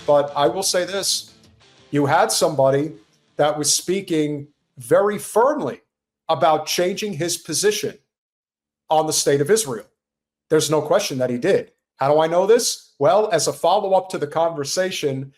But I will say this. You had somebody that was speaking very firmly about changing his position on the state of Israel. There's no question that he did. How do I know this? Well, as a follow-up to the conversation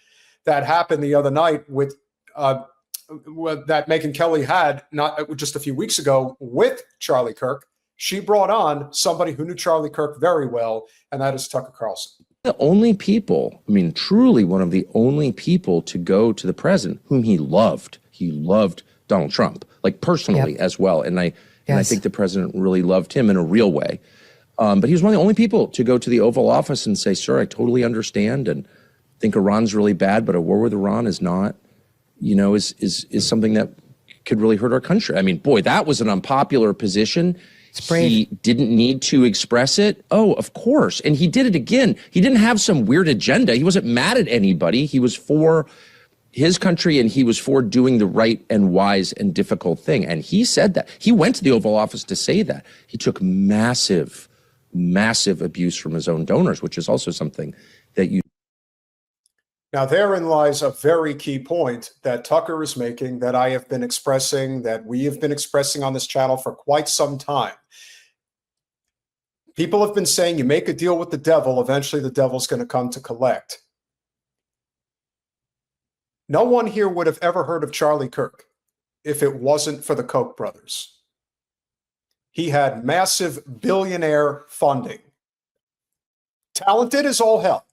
that happened the other night with that Megyn Kelly had not just a few weeks ago with Charlie Kirk, she brought on somebody who knew Charlie Kirk very well, and that is Tucker Carlson. The only people, I mean, truly one of the only people to go to the president whom he loved. He loved Donald Trump, like personally as well. And I think the president really loved him in a real way. But he was one of the only people to go to the Oval Office and say, sir, I totally understand and think Iran's really bad, but a war with Iran is not, you know, is something that could really hurt our country. I mean, boy, that was an unpopular position. He didn't need to express it. Oh, of course. And he did it again. He didn't have some weird agenda. He wasn't mad at anybody. He was for his country and he was for doing the right and wise and difficult thing. And he said that. He went to the Oval Office to say that. He took massive abuse from his own donors, which is also something that you. Now, therein lies a very key point that Tucker is making, that I have been expressing, that we have been expressing on this channel for quite some time. People have been saying you make a deal with the devil, eventually the devil's going to come to collect. No one here would have ever heard of Charlie Kirk if it wasn't for the Koch brothers. He had massive billionaire funding. Talented as all hell.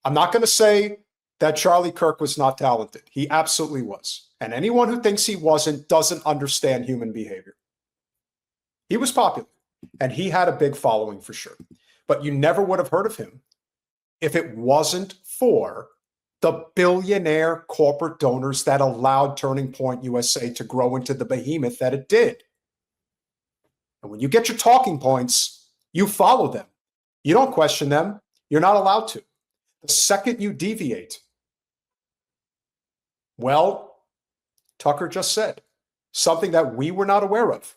I'm not going to say that Charlie Kirk was not talented. He absolutely was. And anyone who thinks he wasn't doesn't understand human behavior. He was popular, and he had a big following for sure. But you never would have heard of him if it wasn't for the billionaire corporate donors that allowed Turning Point USA to grow into the behemoth that it did. And when you get your talking points, you follow them. You don't question them. You're not allowed to. The second you deviate, well, Tucker just said something that we were not aware of.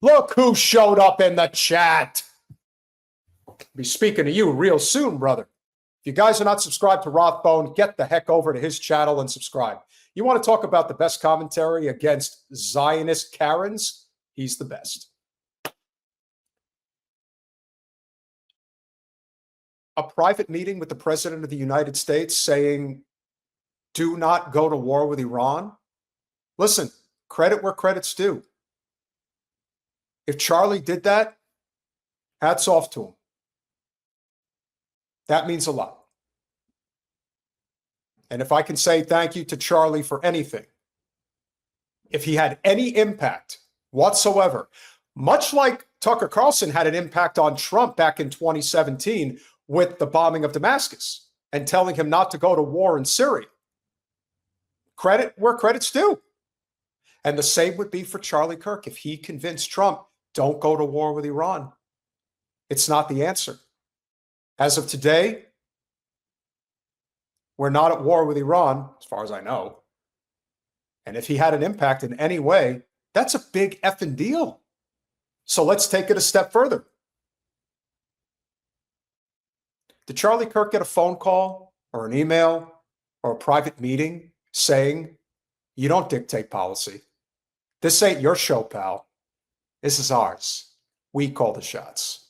Look who showed up in the chat. I'll be speaking to you real soon, brother. If you guys are not subscribed to Rothbone, get the heck over to his channel and subscribe. You want to talk about the best commentary against Zionist Karens? He's the best. A private meeting with the President of the United States saying, do not go to war with Iran. Listen, credit where credit's due. If Charlie did that, hats off to him. That means a lot. And if I can say thank you to Charlie for anything, if he had any impact whatsoever, much like Tucker Carlson had an impact on Trump back in 2017 with the bombing of Damascus and telling him not to go to war in Syria. Credit where credit's due. And the same would be for Charlie Kirk. If he convinced Trump, don't go to war with Iran, it's not the answer. As of today, we're not at war with Iran, as far as I know. And if he had an impact in any way, that's a big effing deal. So let's take it a step further. Did Charlie Kirk get a phone call or an email or a private meeting saying, you don't dictate policy? This ain't your show, pal. This is ours. We call the shots.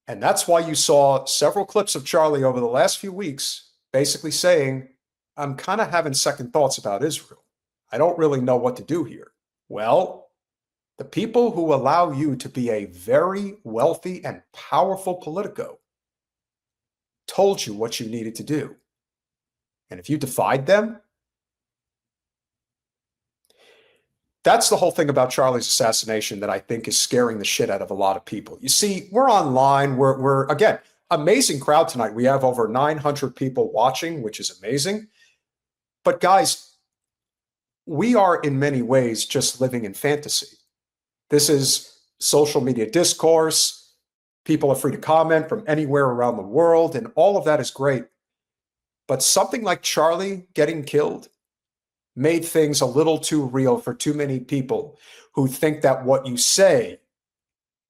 And that's why you saw several clips of Charlie over the last few weeks basically saying, I'm kind of having second thoughts about Israel. I don't really know what to do here. Well, the people who allow you to be a very wealthy and powerful politico told you what you needed to do. And if you defied them, that's the whole thing about Charlie's assassination that I think is scaring the shit out of a lot of people. You see, we're online. We're again, amazing crowd tonight. We have over 900 people watching, which is amazing. But guys, we are in many ways just living in fantasy. This is social media discourse. People are free to comment from anywhere around the world, and all of that is great. But something like Charlie getting killed made things a little too real for too many people who think that what you say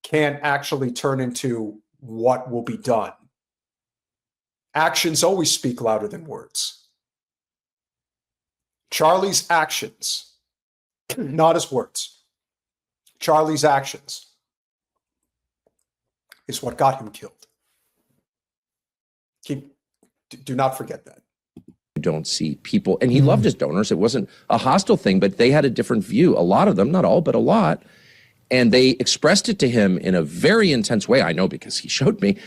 can't actually turn into what will be done. Actions always speak louder than words. Charlie's actions, not his words, Charlie's actions is what got him killed. Do not forget that. You don't see people, and he loved his donors. It wasn't a hostile thing, but they had a different view. A lot of them, not all, but a lot. And they expressed it to him in a very intense way. I know because he showed me.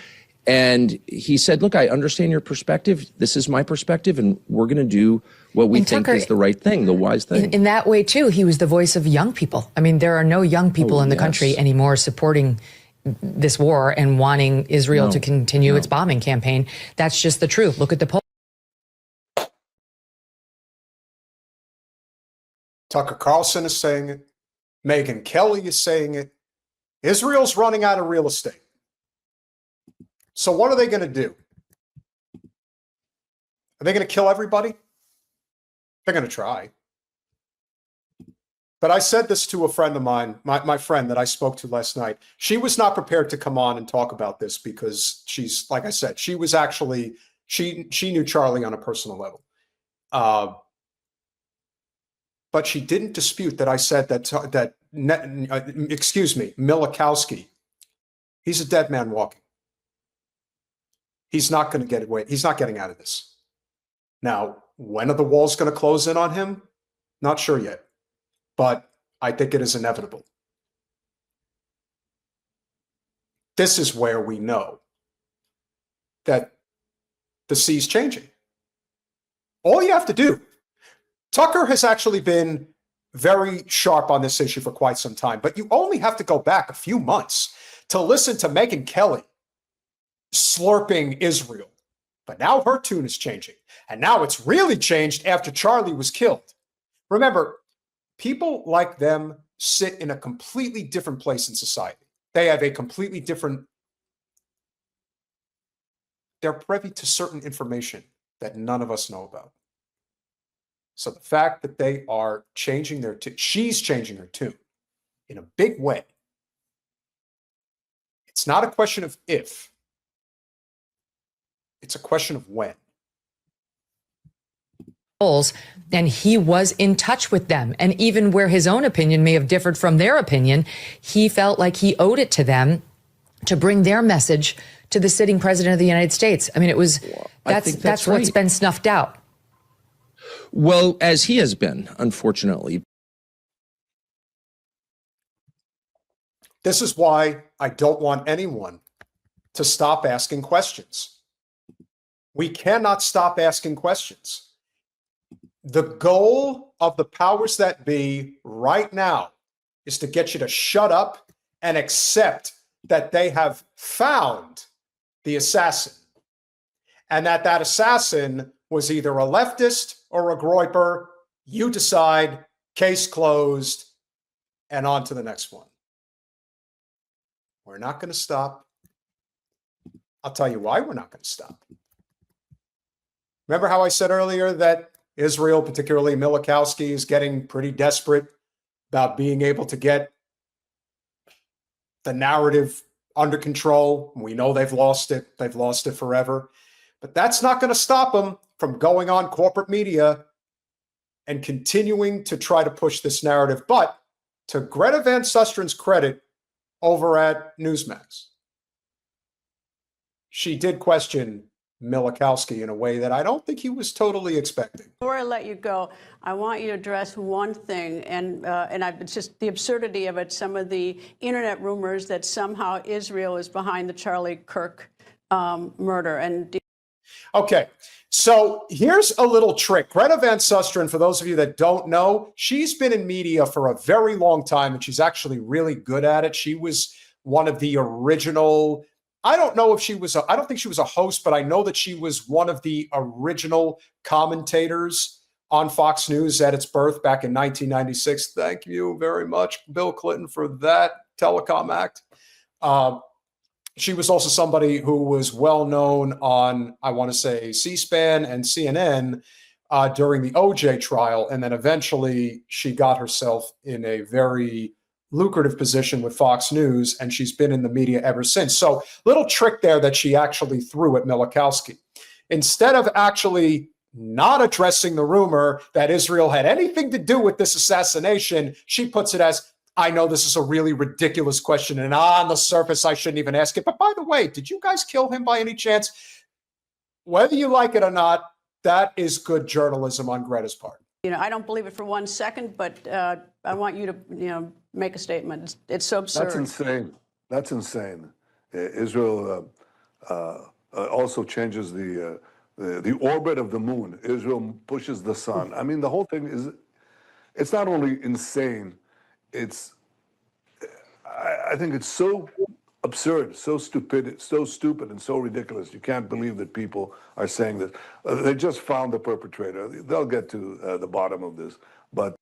And he said, look, I understand your perspective. This is my perspective, and we're going to do what we think is the right thing, the wise thing. In that way, too, he was the voice of young people. I mean, there are no young people in the country anymore supporting this war and wanting Israel to continue its bombing campaign. That's just the truth. Look at the poll. Tucker Carlson is saying it. Megyn Kelly is saying it. Israel's running out of real estate. So what are they going to do? Are they going to kill everybody? They're going to try. But I said this to a friend of mine, my friend that I spoke to last night. She was not prepared to come on and talk about this because she's, like I said, she was actually, she knew Charlie on a personal level. But she didn't dispute that I said that Milikowski, he's a dead man walking. He's not going to get away. He's not getting out of this. Now, when are the walls going to close in on him? Not sure yet, but I think it is inevitable. This is where we know that the sea's changing. All you have to do, Tucker has actually been very sharp on this issue for quite some time, but you only have to go back a few months to listen to Megyn Kelly slurping Israel. But now her tune is changing. And now it's really changed after Charlie was killed. Remember, people like them sit in a completely different place in society. They have a completely different, they're privy to certain information that none of us know about. So the fact that they are changing their tune, she's changing her tune in a big way. It's not a question of if, it's a question of when. And he was in touch with them. And even where his own opinion may have differed from their opinion, he felt like he owed it to them to bring their message to the sitting president of the United States. I mean, it was, that's what's been snuffed out. Well, as he has been, unfortunately. This is why I don't want anyone to stop asking questions. We cannot stop asking questions. The goal of the powers that be right now is to get you to shut up and accept that they have found the assassin, and that assassin was either a leftist or a groyper. You decide, case closed, and on to the next one. We're not going to stop. I'll tell you why we're not going to stop. Remember how I said earlier that Israel, particularly Milikowski, is getting pretty desperate about being able to get the narrative under control? We know they've lost it. They've lost it forever. But that's not going to stop them from going on corporate media and continuing to try to push this narrative. But to Greta Van Sustern's credit over at Newsmax, she did question Milikowski in a way that I don't think he was totally expecting. Before I let you go, I want you to address one thing, and it's just the absurdity of it, some of the internet rumors that somehow Israel is behind the Charlie Kirk murder. Okay, so here's a little trick. Greta Van Sustern, for those of you that don't know, she's been in media for a very long time, and she's actually really good at it. She was one of the original, I don't know if she was, I don't think she was a host, but I know that she was one of the original commentators on Fox News at its birth back in 1996. Thank you very much, Bill Clinton, for that telecom act. She was also somebody who was well known on, I want to say, C-SPAN and CNN during the OJ trial. And then eventually she got herself in a very lucrative position with Fox News, and she's been in the media ever since. So little trick there that she actually threw at Milikowski. instead of actually not addressing the rumor that Israel had anything to do with this assassination, she puts it as, I know this is a really ridiculous question, and on the surface, I shouldn't even ask it. But by the way, did you guys kill him by any chance? Whether you like it or not, that is good journalism on Greta's part. I don't believe it for 1 second, but I want you to, make a statement. It's so absurd. That's insane. That's insane. Israel also changes the orbit of the moon. Israel pushes the sun. I mean, the whole thing it's not only insane, I think it's so absurd, so stupid, and so ridiculous. You can't believe that people are saying this. They just found the perpetrator. They'll get to the bottom of this. But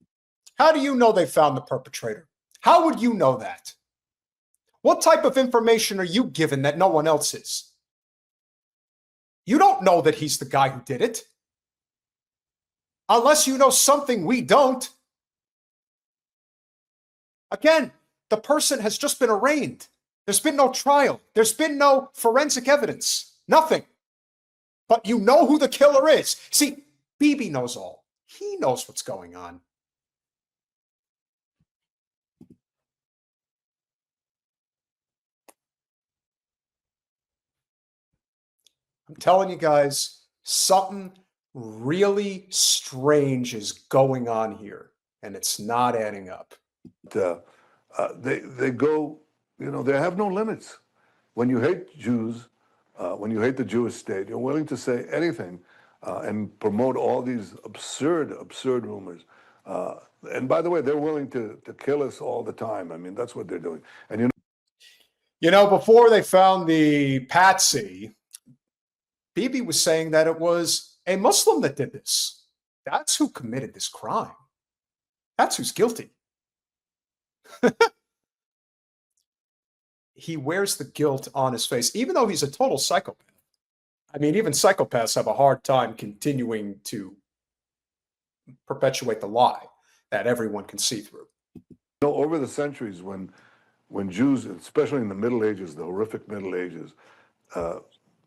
how do you know they found the perpetrator? How would you know that? What type of information are you given that no one else is? You don't know that he's the guy who did it. Unless you know something we don't. Again, the person has just been arraigned. There's been no trial. There's been no forensic evidence. Nothing. But you know who the killer is. See, Bibi knows all. He knows what's going on. I'm telling you guys, something really strange is going on here, and it's not adding up. they go, they have no limits. When you hate Jews, when you hate the Jewish state, you're willing to say anything and promote all these absurd rumors. And by the way, they're willing to kill us all the time. I mean, that's what they're doing. And before they found the patsy, Bibi was saying that it was a Muslim that did this. That's who committed this crime. That's who's guilty. He wears the guilt on his face, even though he's a total psychopath. I mean, even psychopaths have a hard time continuing to perpetuate the lie that everyone can see through. Over the centuries, when Jews, especially in the Middle Ages, the horrific Middle Ages,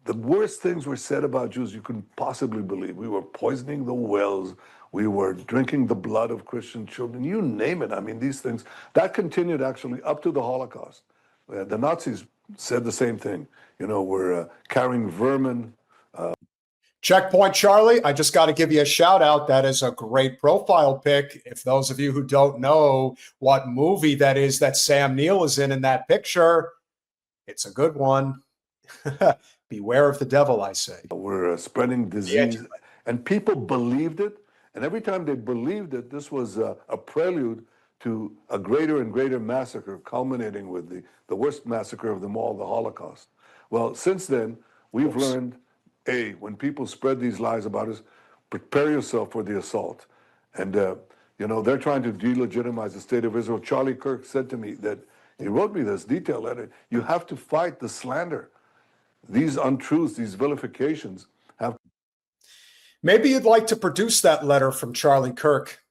the worst things were said about Jews you couldn't possibly believe. We were poisoning the wells. We were drinking the blood of Christian children. You name it. I mean, these things. That continued actually up to the Holocaust. The Nazis said the same thing. We're carrying vermin. Checkpoint Charlie, I just got to give you a shout out. That is a great profile pic. If those of you who don't know what movie that is that Sam Neill is in that picture, it's a good one. Beware of the devil, I say. We're spreading disease, and people believed it. And every time they believed it, this was a prelude to a greater and greater massacre, culminating with the worst massacre of them all, the Holocaust. Well, since then, we've learned, when people spread these lies about us, prepare yourself for the assault. And, they're trying to delegitimize the state of Israel. Charlie Kirk said to me that, he wrote me this detailed letter, you have to fight the slander. These untruths, these vilifications have. Maybe you'd like to produce that letter from Charlie Kirk,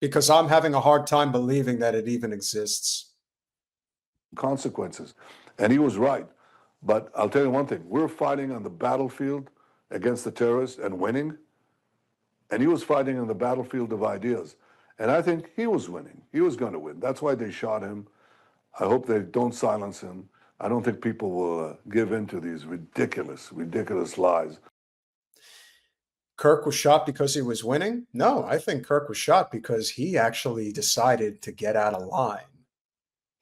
because I'm having a hard time believing that it even exists. Consequences. And he was right. But I'll tell you one thing, we're fighting on the battlefield against the terrorists and winning. And he was fighting on the battlefield of ideas. And I think he was winning. He was going to win. That's why they shot him. I hope they don't silence him. I don't think people will give in to these ridiculous lies. Kirk was shot because he was winning? No, I think Kirk was shot because he actually decided to get out of line.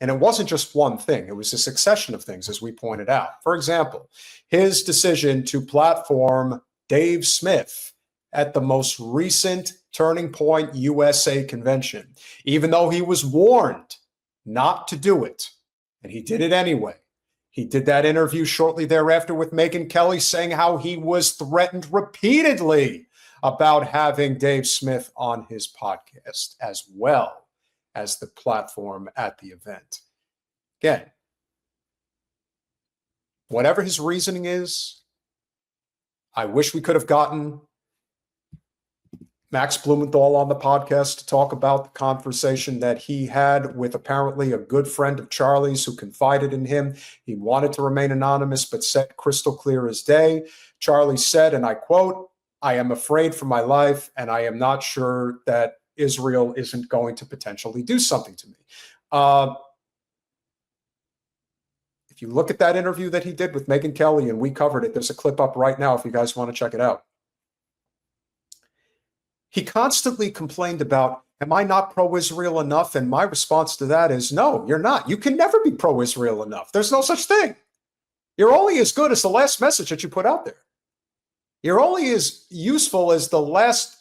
And it wasn't just one thing. It was a succession of things, as we pointed out. For example, his decision to platform Dave Smith at the most recent Turning Point USA convention, even though he was warned not to do it, and he did it anyway. He did that interview shortly thereafter with Megyn Kelly, saying how he was threatened repeatedly about having Dave Smith on his podcast, as well as the platform at the event. Again, whatever his reasoning is, I wish we could have gotten Max Blumenthal on the podcast to talk about the conversation that he had with apparently a good friend of Charlie's who confided in him. He wanted to remain anonymous, but said crystal clear as day. Charlie said, and I quote, "I am afraid for my life, and I am not sure that Israel isn't going to potentially do something to me." If you look at that interview that he did with Megyn Kelly, and we covered it, there's a clip up right now if you guys want to check it out. He constantly complained about, am I not pro-Israel enough? And my response to that is, no, you're not. You can never be pro-Israel enough. There's no such thing. You're only as good as the last message that you put out there. You're only as useful as the last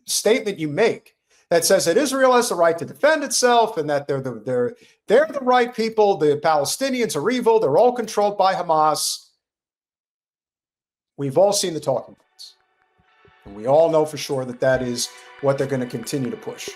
statement you make that says that Israel has the right to defend itself and that they're the right people. The Palestinians are evil. They're all controlled by Hamas. We've all seen the talking points. And we all know for sure that that is what they're going to continue to push.